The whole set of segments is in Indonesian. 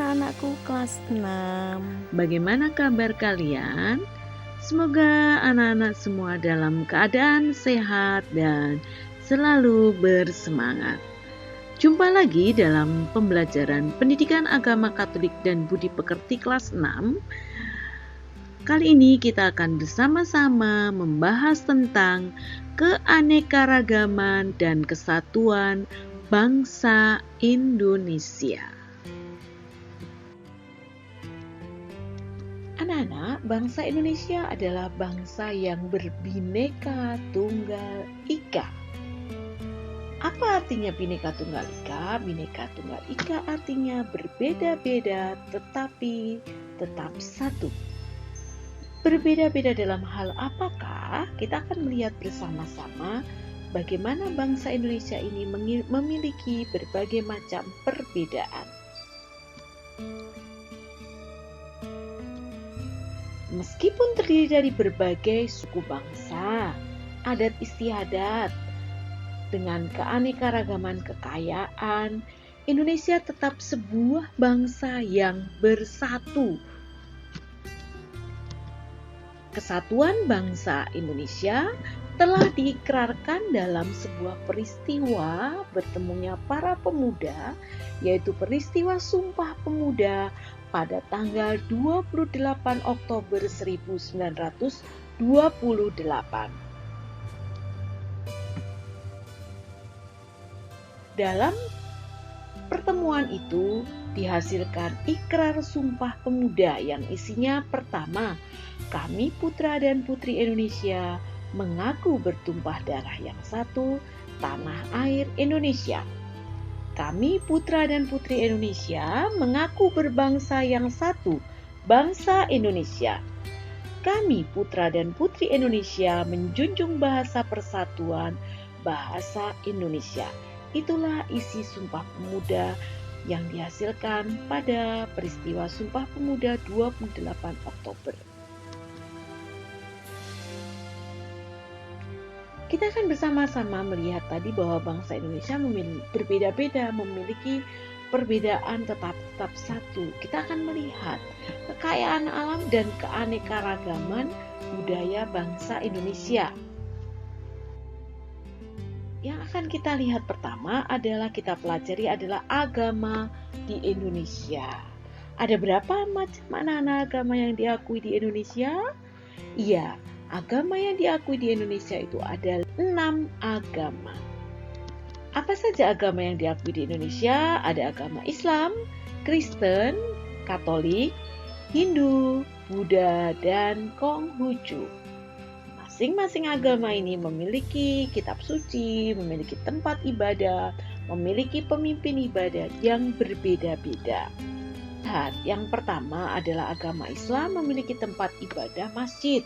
anak-anakku kelas 6. Bagaimana kabar kalian? Semoga anak-anak semua dalam keadaan sehat dan selalu bersemangat. Jumpa lagi dalam pembelajaran Pendidikan Agama Katolik dan Budi Pekerti kelas 6. Kali ini kita akan bersama-sama membahas tentang keanekaragaman dan kesatuan bangsa Indonesia. Anak-anak, bangsa Indonesia adalah bangsa yang berbineka tunggal ika. Apa artinya bineka tunggal ika? Bineka tunggal ika artinya berbeda-beda tetapi tetap satu. Berbeda-beda dalam hal apakah? Kita akan melihat bersama-sama bagaimana bangsa Indonesia ini memiliki berbagai macam perbedaan. Meskipun terdiri dari berbagai suku bangsa, adat istiadat, dengan keanekaragaman kekayaan, Indonesia tetap sebuah bangsa yang bersatu. Kesatuan bangsa Indonesia telah diikrarkan dalam sebuah peristiwa bertemunya para pemuda, yaitu peristiwa Sumpah Pemuda pada tanggal 28 Oktober 1928. Dalam pertemuan itu dihasilkan ikrar Sumpah Pemuda yang isinya pertama, kami putra dan putri Indonesia mengaku bertumpah darah yang satu, tanah air Indonesia. Kami putra dan putri Indonesia mengaku berbangsa yang satu, bangsa Indonesia. Kami putra dan putri Indonesia menjunjung bahasa persatuan, bahasa Indonesia. Itulah isi Sumpah Pemuda yang dihasilkan pada peristiwa Sumpah Pemuda 28 Oktober. Kita akan bersama-sama melihat tadi bahwa bangsa Indonesia berbeda-beda, memiliki perbedaan tetap satu. Kita akan melihat kekayaan alam dan keanekaragaman budaya bangsa Indonesia. Yang akan kita lihat pertama adalah kita pelajari adalah agama di Indonesia. Ada berapa macam anak-anak agama yang diakui di Indonesia? Iya, agama yang diakui di Indonesia itu ada 6 agama. Apa saja agama yang diakui di Indonesia? Ada agama Islam, Kristen, Katolik, Hindu, Buddha, dan Konghucu. Masing-masing agama ini memiliki kitab suci, memiliki tempat ibadah, memiliki pemimpin ibadah yang berbeda-beda. Yang pertama adalah agama Islam memiliki tempat ibadah masjid.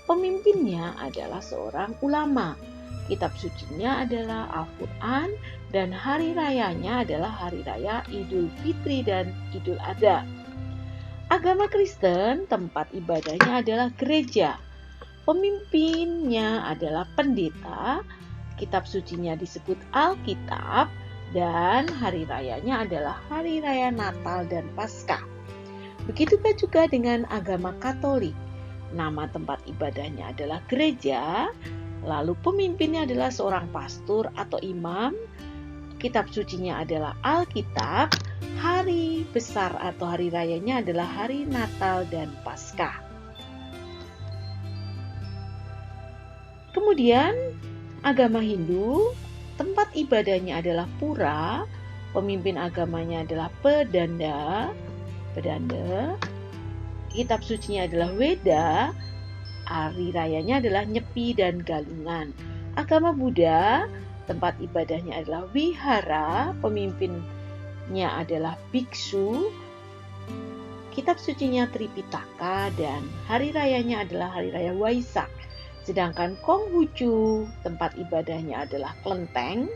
Pemimpinnya adalah seorang ulama. Kitab sucinya adalah Al-Quran dan hari rayanya adalah hari raya Idul Fitri dan Idul Adha. Agama Kristen tempat ibadahnya adalah gereja. Pemimpinnya adalah pendeta. Kitab sucinya disebut Alkitab dan hari rayanya adalah hari raya Natal dan Paskah. Begitupun juga dengan agama Katolik. Nama tempat ibadahnya adalah gereja, lalu pemimpinnya adalah seorang pastor atau imam, kitab sucinya adalah Alkitab, hari besar atau hari rayanya adalah hari Natal dan Paskah. Kemudian agama Hindu, tempat ibadahnya adalah pura, pemimpin agamanya adalah pedanda, kitab sucinya adalah Weda, hari rayanya adalah Nyepi dan Galungan. Agama Buddha, tempat ibadahnya adalah wihara, pemimpinnya adalah biksu, kitab sucinya Tripitaka, dan hari rayanya adalah hari raya Waisak. Sedangkan Konghucu, tempat ibadahnya adalah Klenteng,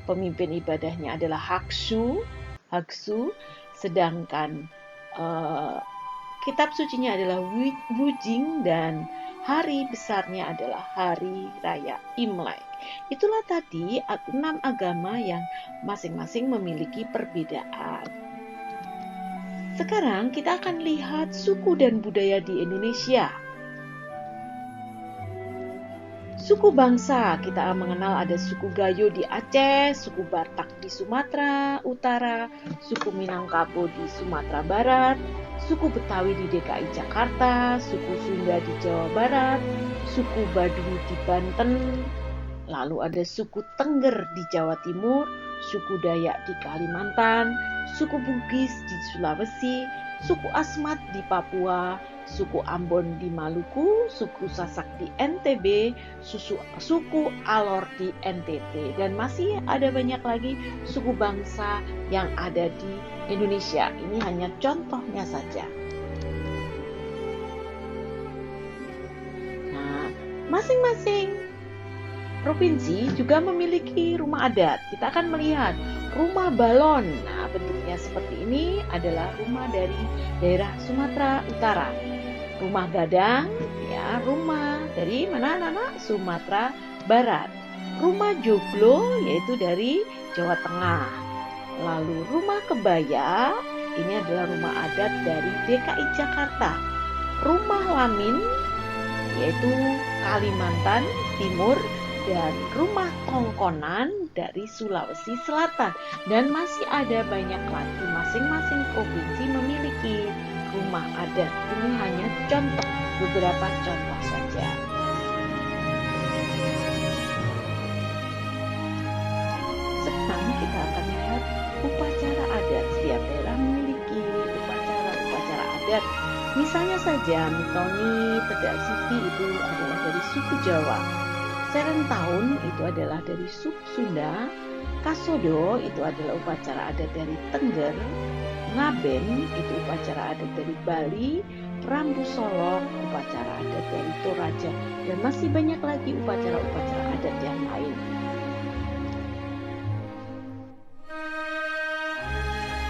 pemimpin ibadahnya adalah Haksu, sedangkan kitab sucinya adalah Wujing dan hari besarnya adalah hari raya Imlek. Itulah tadi 6 agama yang masing-masing memiliki perbedaan. Sekarang kita akan lihat suku dan budaya di Indonesia. Suku bangsa, kita mengenal ada suku Gayo di Aceh, suku Batak di Sumatera Utara, suku Minangkabau di Sumatera Barat, suku Betawi di DKI Jakarta, suku Sunda di Jawa Barat, suku Baduy di Banten, lalu ada suku Tengger di Jawa Timur, suku Dayak di Kalimantan, suku Bugis di Sulawesi, suku Asmat di Papua, suku Ambon di Maluku, suku Sasak di NTB, suku Alor di NTT, dan masih ada banyak lagi suku bangsa yang ada di Indonesia. Ini hanya contohnya saja. Nah, masing-masing provinsi juga memiliki rumah adat. Kita akan melihat rumah balon. Nah, bentuknya seperti ini adalah rumah dari daerah Sumatera Utara. Rumah gadang, ya, rumah dari mana anak-anak? Sumatera Barat. Rumah joglo, yaitu dari Jawa Tengah. Lalu rumah kebaya, ini adalah rumah adat dari DKI Jakarta. Rumah lamin, yaitu Kalimantan Timur, dan rumah tongkonan dari Sulawesi Selatan. Dan masih ada banyak lagi, masing-masing provinsi memiliki rumah adat. Ini hanya contoh, beberapa contoh saja. Sekarang kita akan lihat upacara adat. Setiap daerah memiliki upacara adat. Misalnya saja Mitoni Tedak Siti itu adalah dari suku Jawa. Serentahun itu adalah dari suku Sunda. Kasodo itu adalah upacara adat dari Tengger. Ngaben itu upacara adat dari Bali. Rambu Solok upacara adat dari Toraja, dan masih banyak lagi upacara-upacara adat yang lain.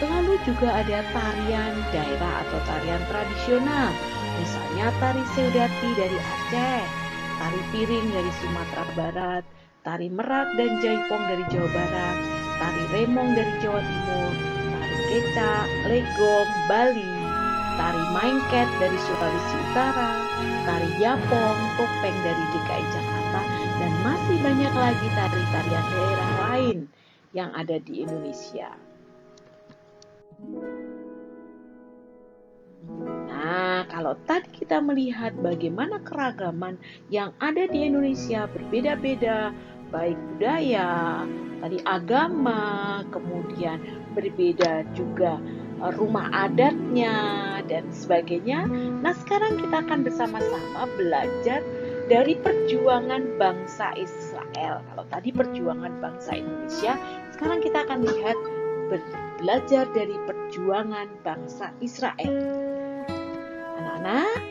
Lalu juga ada tarian daerah atau tarian tradisional, misalnya tari Seudati dari Aceh, tari piring dari Sumatera Barat, tari merak dan jaipong dari Jawa Barat, tari remong dari Jawa Timur, tari kecak, legong, Bali, tari maingket dari Sulawesi Utara, tari yapong, topeng dari DKI Jakarta, dan masih banyak lagi tari-tarian daerah lain yang ada di Indonesia. Nah, kalau tadi kita melihat bagaimana keragaman yang ada di Indonesia berbeda-beda, baik budaya, tadi agama, kemudian berbeda juga rumah adatnya dan sebagainya. Nah, sekarang kita akan bersama-sama belajar dari perjuangan bangsa Israel. Kalau tadi perjuangan bangsa Indonesia, sekarang kita akan lihat belajar dari perjuangan bangsa Israel. Anak-anak,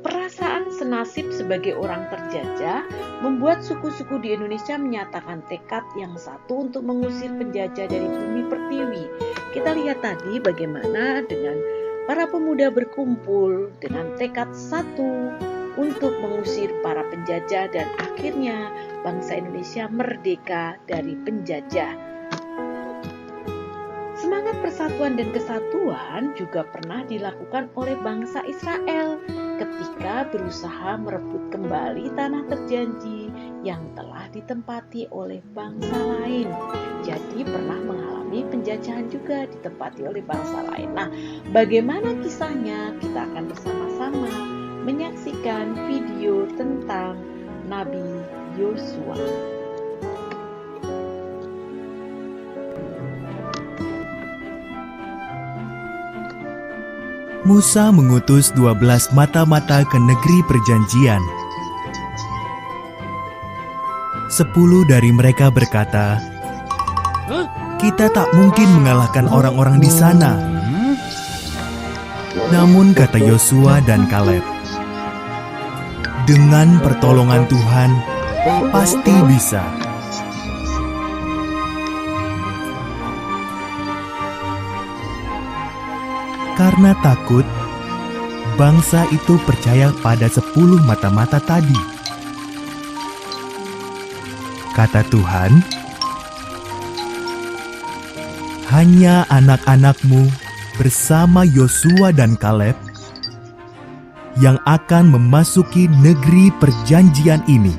perasaan senasib sebagai orang terjajah membuat suku-suku di Indonesia menyatakan tekad yang satu untuk mengusir penjajah dari bumi pertiwi. Kita lihat tadi bagaimana dengan para pemuda berkumpul dengan tekad satu untuk mengusir para penjajah, dan akhirnya bangsa Indonesia merdeka dari penjajah. Semangat persatuan dan kesatuan juga pernah dilakukan oleh bangsa Israel ketika berusaha merebut kembali tanah terjanji yang telah ditempati oleh bangsa lain. Jadi pernah mengalami penjajahan juga ditempati oleh bangsa lain. Nah, bagaimana kisahnya? Kita akan bersama-sama menyaksikan video tentang Nabi Yosua. Musa mengutus 12 mata-mata ke negeri perjanjian. 10 dari mereka berkata, "Kita tak mungkin mengalahkan orang-orang di sana." Namun kata Yosua dan Kaleb, "Dengan pertolongan Tuhan, pasti bisa." Karena takut, bangsa itu percaya pada 10 mata-mata tadi. Kata Tuhan, hanya anak-anakmu bersama Yosua dan Kaleb yang akan memasuki negeri perjanjian ini.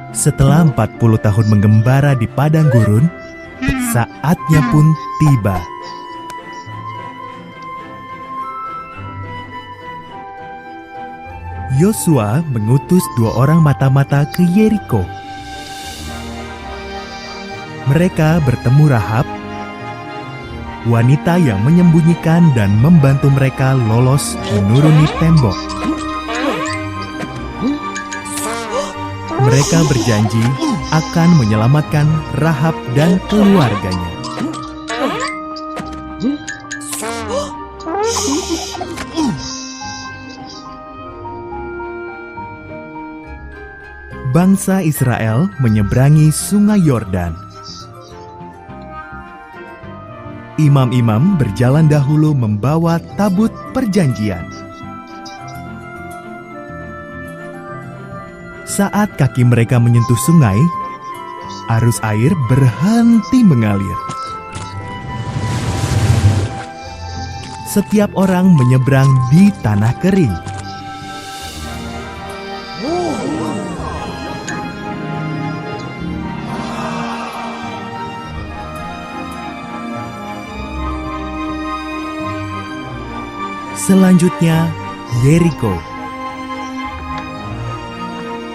Setelah 40 tahun menggembara di padang gurun, saatnya pun tiba. Yosua mengutus 2 orang mata-mata ke Yeriko. Mereka bertemu Rahab, wanita yang menyembunyikan dan membantu mereka lolos menuruni tembok. Mereka berjanji akan menyelamatkan Rahab dan keluarganya. Bangsa Israel menyeberangi Sungai Yordan. Imam-imam berjalan dahulu membawa tabut perjanjian. Saat kaki mereka menyentuh sungai, arus air berhenti mengalir. Setiap orang menyeberang di tanah kering. Selanjutnya, Yeriko.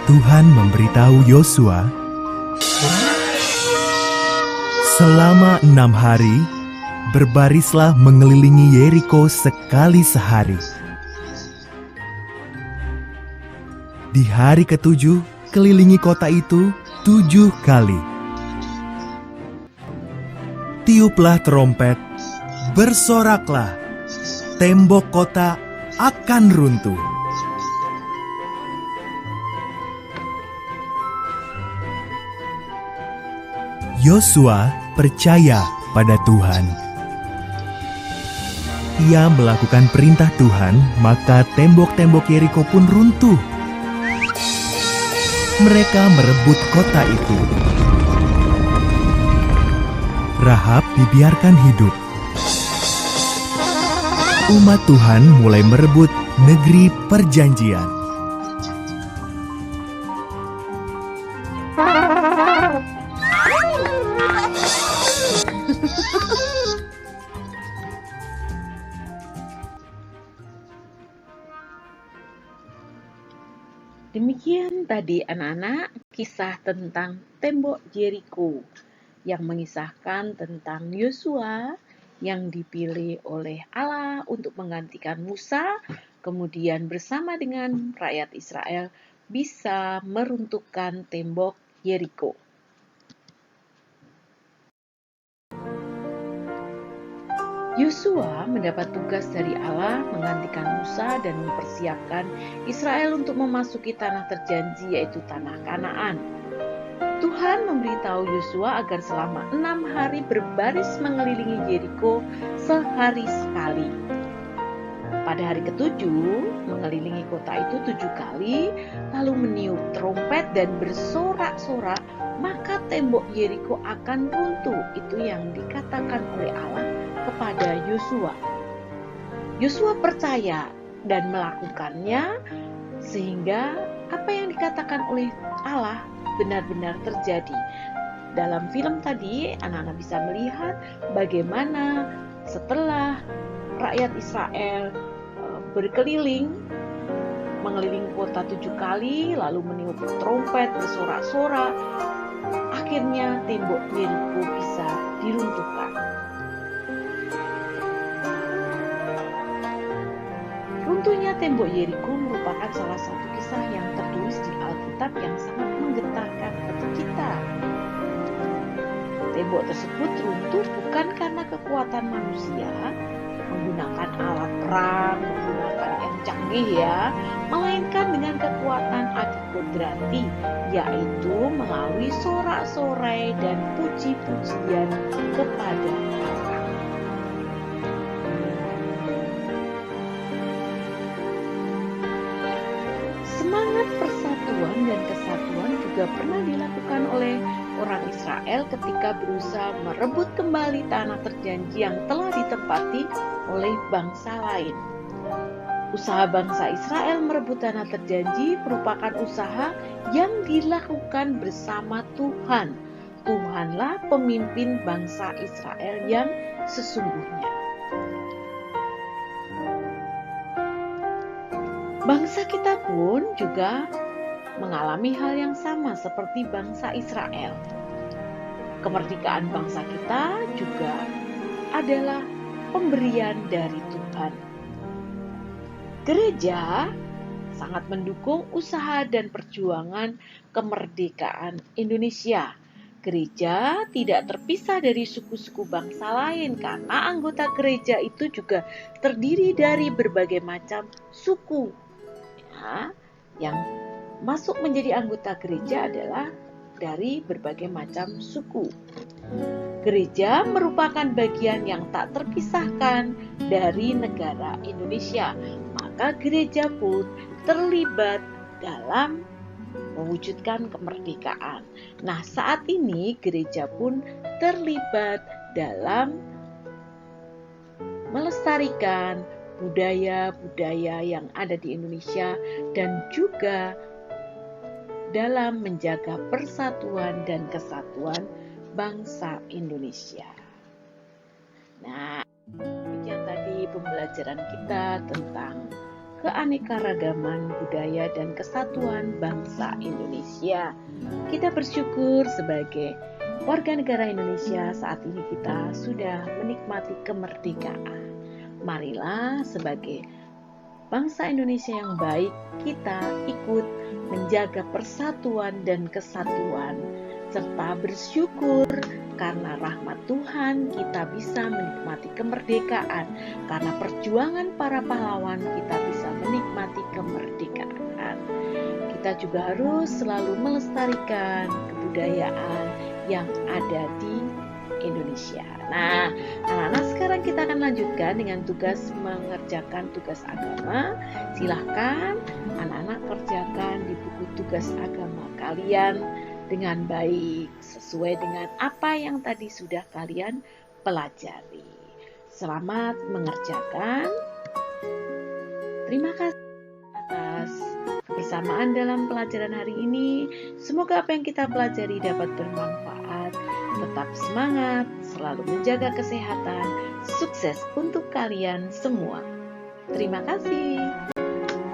Tuhan memberitahu Yosua, selama 6 hari, berbarislah mengelilingi Yeriko sekali sehari. Di hari ke-7, kelilingi kota itu 7 kali. Tiuplah trompet, bersoraklah, tembok kota akan runtuh. Yosua percaya pada Tuhan. Ia melakukan perintah Tuhan, maka tembok-tembok Yeriko pun runtuh. Mereka merebut kota itu. Rahab dibiarkan hidup. Umat Tuhan mulai merebut negeri perjanjian. Demikian tadi anak-anak kisah tentang tembok Yeriko yang mengisahkan tentang Yosua yang dipilih oleh Allah untuk menggantikan Musa, kemudian bersama dengan rakyat Israel bisa meruntuhkan tembok Yeriko. Yosua mendapat tugas dari Allah menggantikan Musa dan mempersiapkan Israel untuk memasuki tanah terjanji, yaitu tanah Kanaan. Tuhan memberitahu Yosua agar selama 6 hari berbaris mengelilingi Yeriko sehari sekali. Pada hari ke-7, mengelilingi kota itu 7 kali, lalu meniup trompet dan bersorak-sorak, maka tembok Yeriko akan runtuh. Itu yang dikatakan oleh Allah kepada Yosua. Yosua percaya dan melakukannya, sehingga apa yang dikatakan oleh Allah benar-benar terjadi. Dalam film tadi, anak-anak bisa melihat bagaimana setelah rakyat Israel berkeliling, mengelilingi kota 7 kali, lalu meniup trompet, bersorak-sorak, akhirnya tembok Yeriko bisa diruntuhkan. Runtuhnya tembok Yeriko merupakan salah satu kisah yang tertulis di Alkitab yang sangat menggetarkan hati kita. Tembok tersebut runtuh bukan karena kekuatan manusia, menggunakan alat perang, menggunakan yang canggih melainkan dengan kekuatan Adikodrati, yaitu melalui sorak-sorai dan puji-pujian kepada Allah. Semangat persatuan dan kesatuan juga pernah dilakukan oleh orang Israel ketika berusaha merebut kembali tanah terjanji yang telah ditempati oleh bangsa lain. Usaha bangsa Israel merebut tanah terjanji merupakan usaha yang dilakukan bersama Tuhan. Tuhanlah pemimpin bangsa Israel yang sesungguhnya. Bangsa kita pun juga mengalami hal yang sama seperti bangsa Israel. Kemerdekaan bangsa kita juga adalah pemberian dari Tuhan. Gereja sangat mendukung usaha dan perjuangan kemerdekaan Indonesia. Gereja tidak terpisah dari suku-suku bangsa lain karena anggota gereja itu juga terdiri dari berbagai macam suku. Yang masuk menjadi anggota gereja adalah dari berbagai macam suku. Gereja merupakan bagian yang tak terpisahkan dari negara Indonesia. Maka gereja pun terlibat dalam mewujudkan kemerdekaan. Nah, saat ini gereja pun terlibat dalam melestarikan budaya-budaya yang ada di Indonesia dan juga dalam menjaga persatuan dan kesatuan bangsa Indonesia. Nah, demikian tadi pembelajaran kita tentang keanekaragaman budaya dan kesatuan bangsa Indonesia. Kita bersyukur sebagai warga negara Indonesia saat ini kita sudah menikmati kemerdekaan. Marilah sebagai bangsa Indonesia yang baik, kita ikut menjaga persatuan dan kesatuan, serta bersyukur karena rahmat Tuhan kita bisa menikmati kemerdekaan. Karena perjuangan para pahlawan kita bisa menikmati kemerdekaan. Kita juga harus selalu melestarikan kebudayaan yang ada di Indonesia. Nah, anak-anak, sekarang kita akan lanjutkan dengan tugas mengerjakan tugas agama. Silahkan anak-anak kerjakan di buku tugas agama kalian dengan baik, sesuai dengan apa yang tadi sudah kalian pelajari. Selamat mengerjakan. Terima kasih atas kebersamaan dalam pelajaran hari ini. Semoga apa yang kita pelajari dapat bermanfaat. Tetap semangat, selalu menjaga kesehatan. Sukses untuk kalian semua. Terima kasih.